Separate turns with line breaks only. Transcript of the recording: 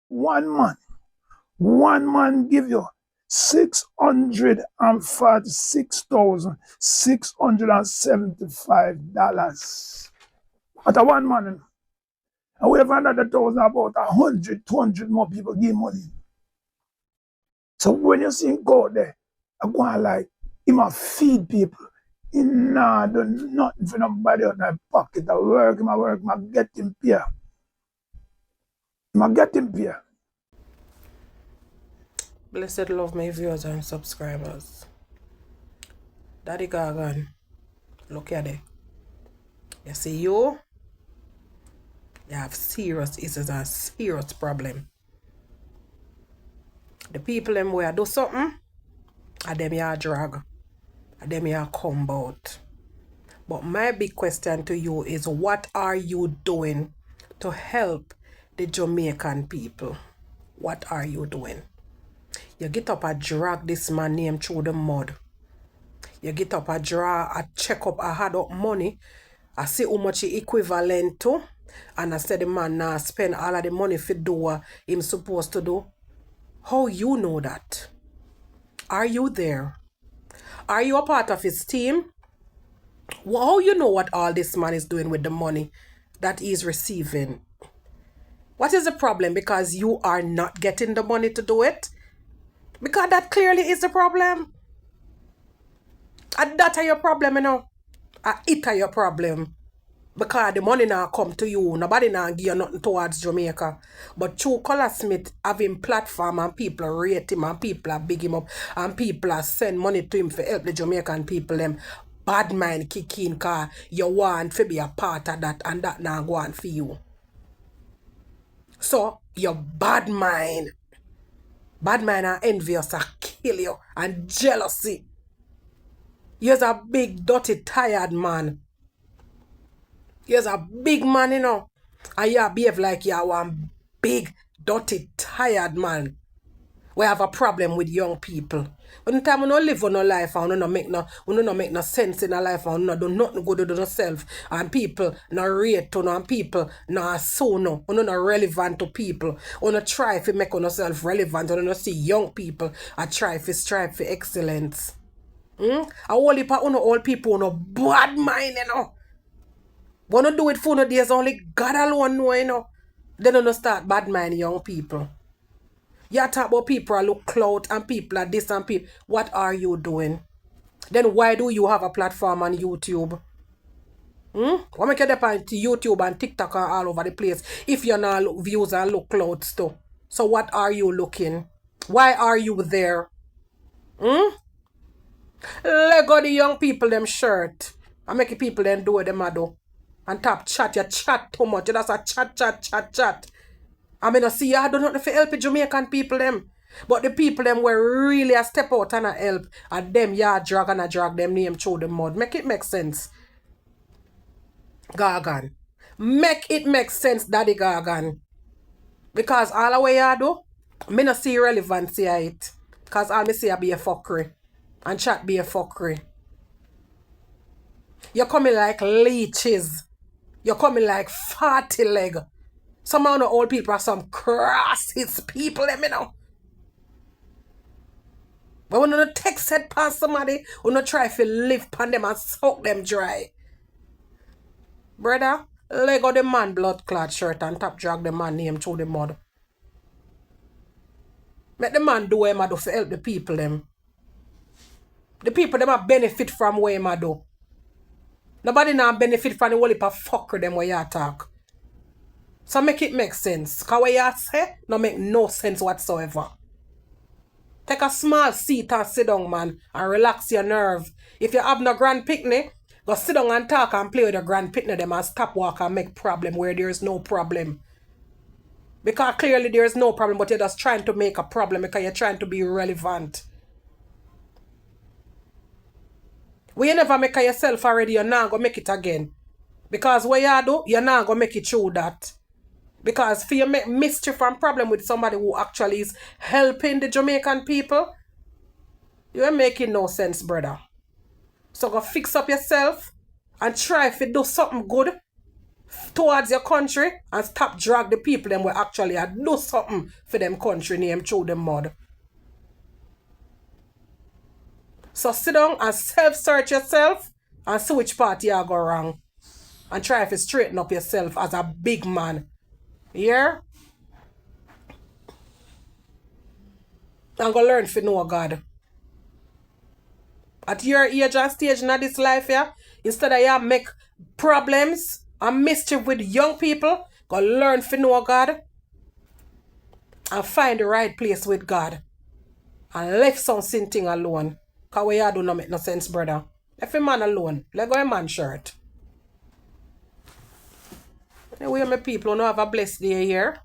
One man give you $646,675. At a one man. And we have another thousand, about 100, 200 more people give money. So when you see him go there, I go on like, he must feed people. He not do nothing for nobody out of my pocket. I work, I get him pay. I get him pay.
Blessed love, my viewers and subscribers. Daddy Gorgan, look at it. You see you have serious issues and serious problem. The people them where do something, and them you drag, and them you come out. But my big question to you is, what are you doing to help the Jamaican people? What are you doing? You get up and drag this man name through the mud. You get up and draw a check up, I had up money. I see how much it equivalent to. And I said the man now spend all of the money for do what him supposed to do. How you know that? Are you there? Are you a part of his team? Well, how you know what all this man is doing with the money that he's receiving? What is the problem? Because you are not getting the money to do it? Because that clearly is the problem. And that are your problem, you know. It are your problem. Because the money now come to you. Nobody now give you nothing towards Jamaica. But through Colaz having platform and people rate him and people are big him up and people are send money to him for help the Jamaican people them. Bad mind kick in because you want to be a part of that and that now go on for you. So your bad mind are envious and kill you and jealousy. You're a big, dirty, tired man. You're a big man, you know. And you behave like you're one big, dirty, tired man. We have a problem with young people. When the time we don't live on no life and we don't make no sense in our life and we don't do nothing good to ourselves and people not rate to no and people not so no. We not relevant to people. We not try to make ourselves relevant. We not see young people and try to strive for excellence. A whole heap of old people no bad mind, you know. We don't do it for no days, only God alone know, you know. They don't start bad mind young people. You talk about people are look clout and people are this and people. What are you doing? Then why do you have a platform on YouTube? Why make you depend on YouTube and TikTok and all over the place if you're not look views and look clouds too? So what are you looking? Why are you there? Let go the young people them shirt. I make the people then do what them a do. And tap chat, you chat too much. You just a chat. I mean, I see you do nothing for help the Jamaican people them. But the people them were really a step out and a help. And them ya drag and a drag them name through the mud. Make it make sense. Gorgan. Make it make sense, Daddy Gorgan. Because all the way you do, me not see relevancy of it. Because all me see be a fuckery. And chat be a fuckery. You're coming like leeches. You're coming like fatty leg. Some of the old people are some crosses people, let me know. But when you text it past somebody, when you try to live upon them and suck them dry. Brother, leg out the man blood clot shirt and top drag the man name through the mud. Make the man do what he do to help the people them. The people them are benefit from what he do. Nobody now benefit from the whole heap of fucker them where you talk. So make it make sense. Because what you say, no make no sense whatsoever. Take a small seat and sit down, man, and relax your nerve. If you have no grand picnic, go sit down and talk and play with your grand picnic them and stop walk and make problem where there is no problem. Because clearly there is no problem, but you're just trying to make a problem because you're trying to be relevant. When you never make it yourself already, you're not going to make it again. Because what you do, you're not going to make it through that. Because for you make mischief and problem with somebody who actually is helping the Jamaican people, you ain't making no sense, brother. So go fix up yourself and try if you do something good towards your country and stop drag the people them will actually do something for them country name through the mud. So sit down and self-search yourself and see which part you go wrong. And try to straighten up yourself as a big man. Yeah? And go learn to know God. At your age and stage in this life, yeah, instead of you make problems and mischief with young people, go learn to know God and find the right place with God. And left some sin thing alone. Because what you do not make no sense, brother. Left a man alone. Let go a man shirt. Anyway, my people, don't have a blessed day here.